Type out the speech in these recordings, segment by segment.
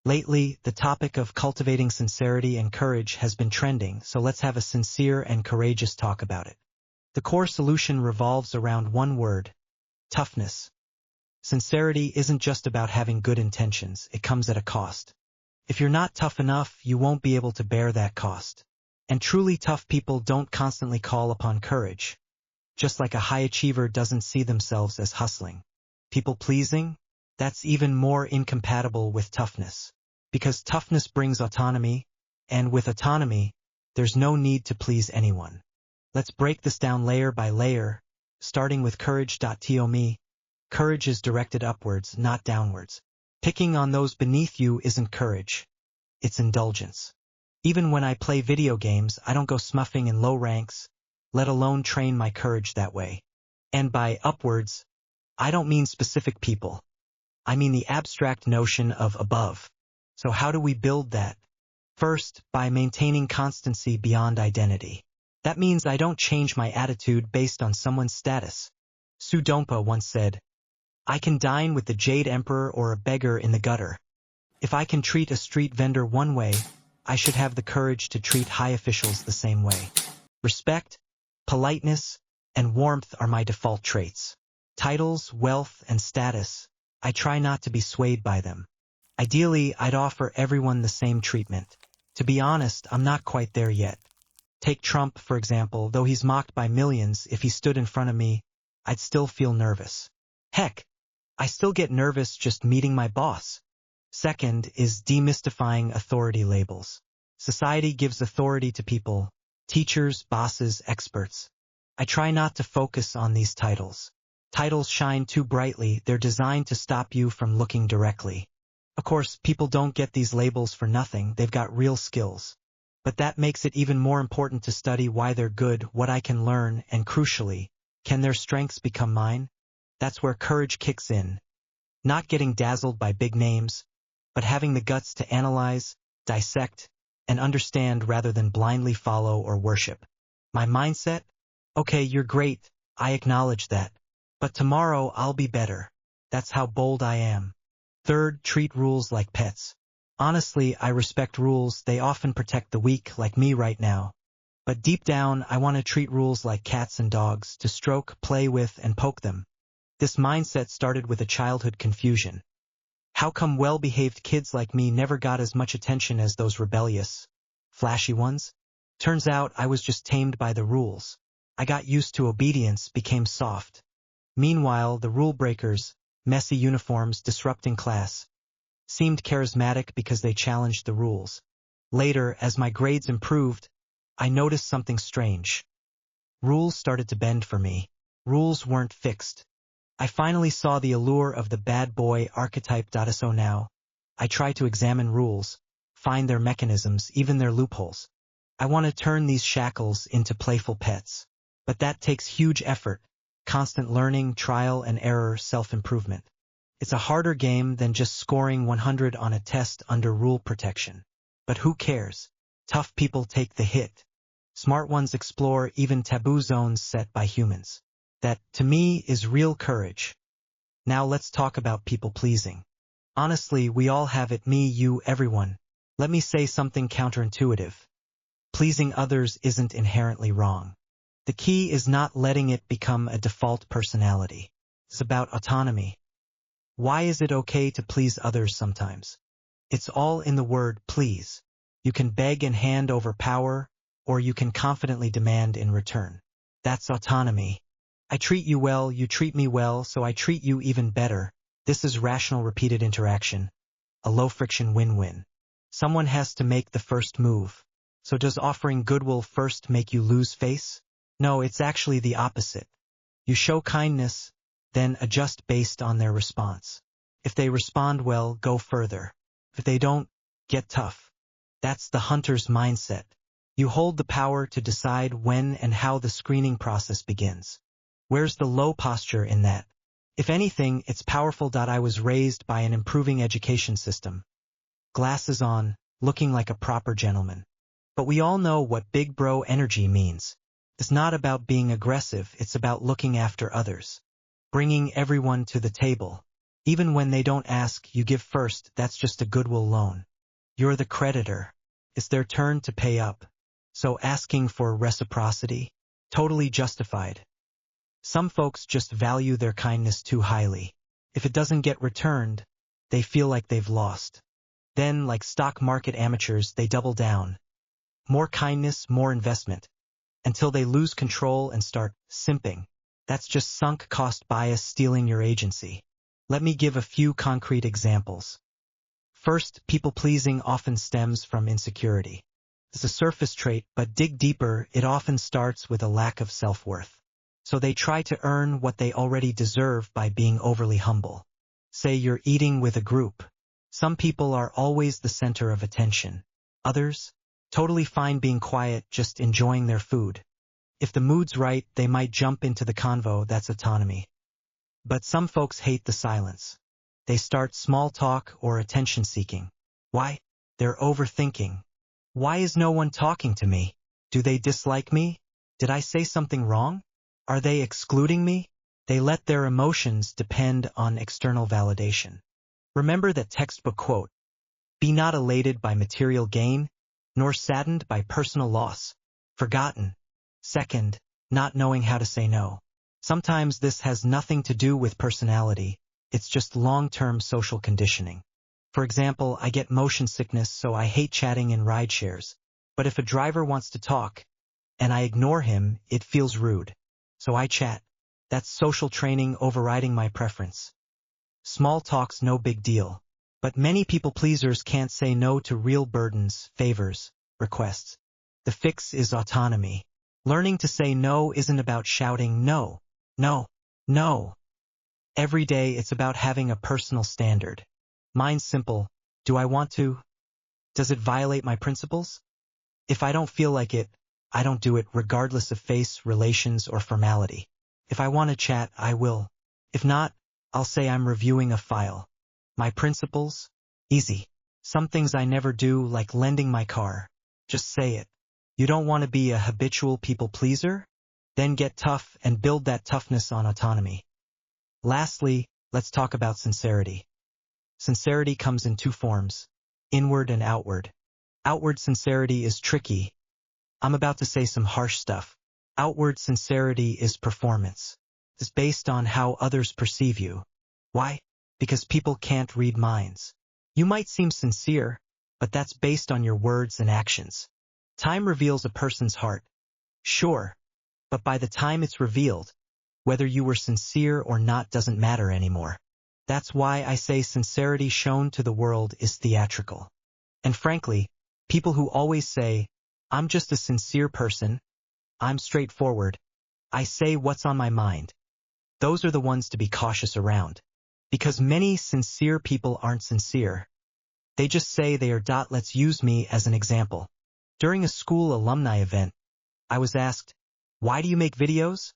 Lately, the topic of cultivating sincerity and courage has been trending, so let's have a sincere and courageous talk about it. The core solution revolves around one word: toughness. Sincerity isn't just about having good intentions, it comes at a cost. If you're not tough enough, you won't be able to bear that cost. And truly tough people don't constantly call upon courage. Just like a high achiever doesn't see themselves as hustling. People-pleasing? That's even more incompatible with toughness. Because toughness brings autonomy, and with autonomy, there's no need to please anyone. Let's break this down layer by layer, starting with courage.to. Courage is directed upwards, not downwards. Picking on those beneath you isn't courage. It's indulgence. Even when I play video games, I don't go smuffing in low ranks, let alone train my courage that way. And by upwards, I don't mean specific people. I mean the abstract notion of above. So how do we build that? First, by maintaining constancy beyond identity. That means I don't change my attitude based on someone's status. Su Dompa once said, "I can dine with the Jade Emperor or a beggar in the gutter. If I can treat a street vendor one way, I should have the courage to treat high officials the same way." Respect, politeness, and warmth are my default traits. Titles, wealth, and status, I try not to be swayed by them. Ideally, I'd offer everyone the same treatment. To be honest, I'm not quite there yet. Take Trump, for example. Though he's mocked by millions, if he stood in front of me, I'd still feel nervous. Heck, I still get nervous just meeting my boss. Second is demystifying authority labels. Society gives authority to people, teachers, bosses, experts. I try not to focus on these titles. Titles shine too brightly, they're designed to stop you from looking directly. Of course, people don't get these labels for nothing, they've got real skills. But that makes it even more important to study why they're good, what I can learn, and crucially, can their strengths become mine? That's where courage kicks in. Not getting dazzled by big names, but having the guts to analyze, dissect, and understand rather than blindly follow or worship. My mindset? Okay, you're great, I acknowledge that. But tomorrow I'll be better. That's how bold I am. Third, treat rules like pets. Honestly, I respect rules, they often protect the weak, like me right now. But deep down, I want to treat rules like cats and dogs, to stroke, play with, and poke them. This mindset started with a childhood confusion. How come well-behaved kids like me never got as much attention as those rebellious, flashy ones? Turns out I was just tamed by the rules. I got used to obedience, became soft. Meanwhile, the rule breakers, messy uniforms, disrupting class, seemed charismatic because they challenged the rules. Later, as my grades improved, I noticed something strange. Rules started to bend for me. Rules weren't fixed. I finally saw the allure of the bad boy archetype. So now, I try to examine rules, find their mechanisms, even their loopholes. I want to turn these shackles into playful pets. But that takes huge effort, constant learning, trial and error, self-improvement. It's a harder game than just scoring 100 on a test under rule protection. But who cares? Tough people take the hit. Smart ones explore even taboo zones set by humans. That, to me, is real courage. Now let's talk about people-pleasing. Honestly, we all have it, me, you, everyone. Let me say something counterintuitive. Pleasing others isn't inherently wrong. The key is not letting it become a default personality. It's about autonomy. Why is it okay to please others sometimes? It's all in the word please. You can beg and hand over power, or you can confidently demand in return. That's autonomy. I treat you well, you treat me well, so I treat you even better. This is rational repeated interaction. A low-friction win-win. Someone has to make the first move. So does offering goodwill first make you lose face? No, it's actually the opposite. You show kindness, then adjust based on their response. If they respond well, go further. If they don't, get tough. That's the hunter's mindset. You hold the power to decide when and how the screening process begins. Where's the low posture in that? If anything, it's powerful. I was raised by an improving education system. Glasses on, looking like a proper gentleman. But we all know what big bro energy means. It's not about being aggressive, it's about looking after others. Bringing everyone to the table. Even when they don't ask, you give first. That's just a goodwill loan. You're the creditor. It's their turn to pay up. So asking for reciprocity? Totally justified. Some folks just value their kindness too highly. If it doesn't get returned, they feel like they've lost. Then, like stock market amateurs, they double down. More kindness, more investment. Until they lose control and start simping. That's just sunk cost bias stealing your agency. Let me give a few concrete examples. First, people-pleasing often stems from insecurity. It's a surface trait, but dig deeper, it often starts with a lack of self-worth. So they try to earn what they already deserve by being overly humble. Say you're eating with a group. Some people are always the center of attention. Others? Totally fine being quiet, just enjoying their food. If the mood's right, they might jump into the convo. That's autonomy. But some folks hate the silence. They start small talk or attention-seeking. Why? They're overthinking. Why is no one talking to me? Do they dislike me? Did I say something wrong? Are they excluding me? They let their emotions depend on external validation. Remember that textbook quote, "Be not elated by material gain, nor saddened by personal loss." Forgotten. Second, not knowing how to say no. Sometimes this has nothing to do with personality, it's just long-term social conditioning. For example, I get motion sickness, so I hate chatting in ride shares. But if a driver wants to talk, and I ignore him, it feels rude. So I chat. That's social training overriding my preference. Small talk's no big deal. But many people-pleasers can't say no to real burdens, favors, requests. The fix is autonomy. Learning to say no isn't about shouting no, no, no. Every day it's about having a personal standard. Mine's simple. Do I want to? Does it violate my principles? If I don't feel like it, I don't do it regardless of face, relations, or formality. If I want to chat, I will. If not, I'll say I'm reviewing a file. My principles? Easy. Some things I never do, like lending my car. Just say it. You don't want to be a habitual people pleaser? Then get tough and build that toughness on autonomy. Lastly, let's talk about sincerity. Sincerity comes in two forms, inward and outward. Outward sincerity is tricky. I'm about to say some harsh stuff. Outward sincerity is performance. It's based on how others perceive you. Why? Because people can't read minds. You might seem sincere, but that's based on your words and actions. Time reveals a person's heart. Sure, but by the time it's revealed, whether you were sincere or not doesn't matter anymore. That's why I say sincerity shown to the world is theatrical. And frankly, people who always say, "I'm just a sincere person, I'm straightforward, I say what's on my mind," those are the ones to be cautious around. Because many sincere people aren't sincere. They just say they are. Let's use me as an example. During a school alumni event, I was asked, "Why do you make videos?"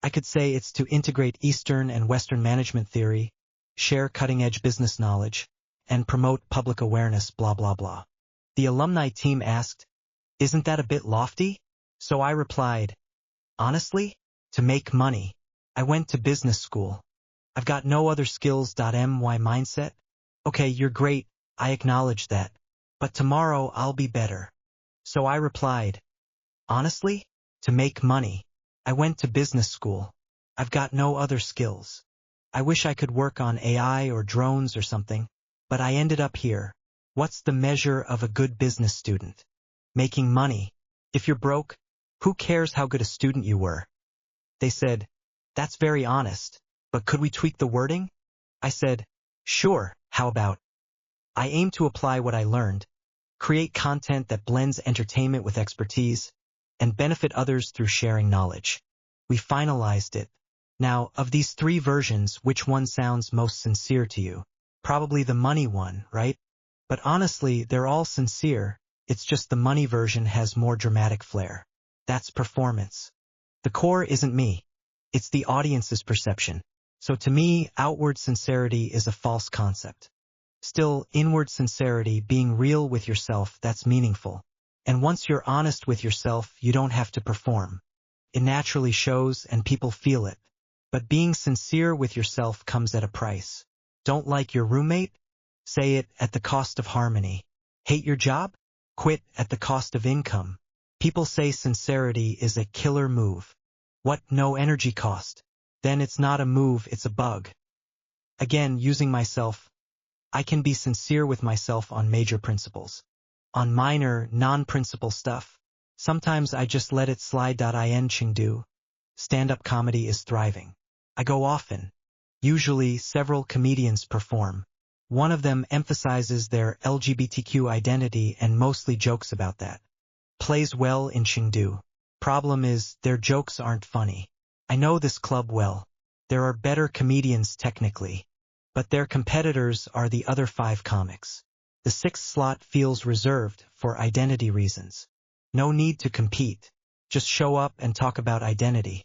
I could say it's to integrate Eastern and Western management theory, share cutting-edge business knowledge, and promote public awareness, blah, blah, blah. The alumni team asked, "Isn't that a bit lofty?" So I replied, "Honestly, to make money. I went to business school. I've got no other skills. My mindset? Okay, you're great, I acknowledge that. But tomorrow I'll be better." So I replied, "Honestly, to make money. I went to business school. I've got no other skills. I wish I could work on AI or drones or something, but I ended up here. What's the measure of a good business student? Making money. If you're broke, who cares how good a student you were?" They said, "That's very honest, but could we tweak the wording?" I said, "Sure, how about?" I aim to apply what I learned, create content that blends entertainment with expertise, and benefit others through sharing knowledge. We finalized it. Now, of these three versions, which one sounds most sincere to you? Probably the money one, right? But honestly, they're all sincere, it's just the money version has more dramatic flair. That's performance. The core isn't me. It's the audience's perception. So to me, outward sincerity is a false concept. Still, inward sincerity, being real with yourself, that's meaningful. And once you're honest with yourself, you don't have to perform. It naturally shows and people feel it. But being sincere with yourself comes at a price. Don't like your roommate? Say it at the cost of harmony. Hate your job? Quit at the cost of income. People say sincerity is a killer move. What, no energy cost? Then it's not a move, it's a bug. Again, using myself. I can be sincere with myself on major principles. On minor, non-principle stuff, sometimes I just let it slide. In Chengdu, stand-up comedy is thriving. I go often. Usually, several comedians perform. One of them emphasizes their LGBTQ identity and mostly jokes about that. Plays well in Chengdu. Problem is, their jokes aren't funny. I know this club well. There are better comedians technically. But their competitors are the other 5 comics. The 6th slot feels reserved for identity reasons. No need to compete. Just show up and talk about identity.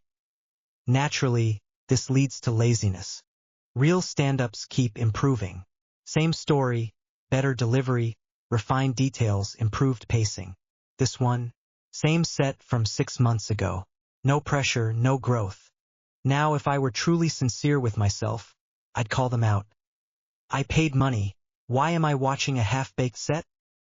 Naturally, this leads to laziness. Real stand-ups keep improving. Same story, better delivery, refined details, improved pacing. This one, same set from 6 months ago. No pressure, no growth. Now if I were truly sincere with myself, I'd call them out. I paid money. Why am I watching a half-baked set?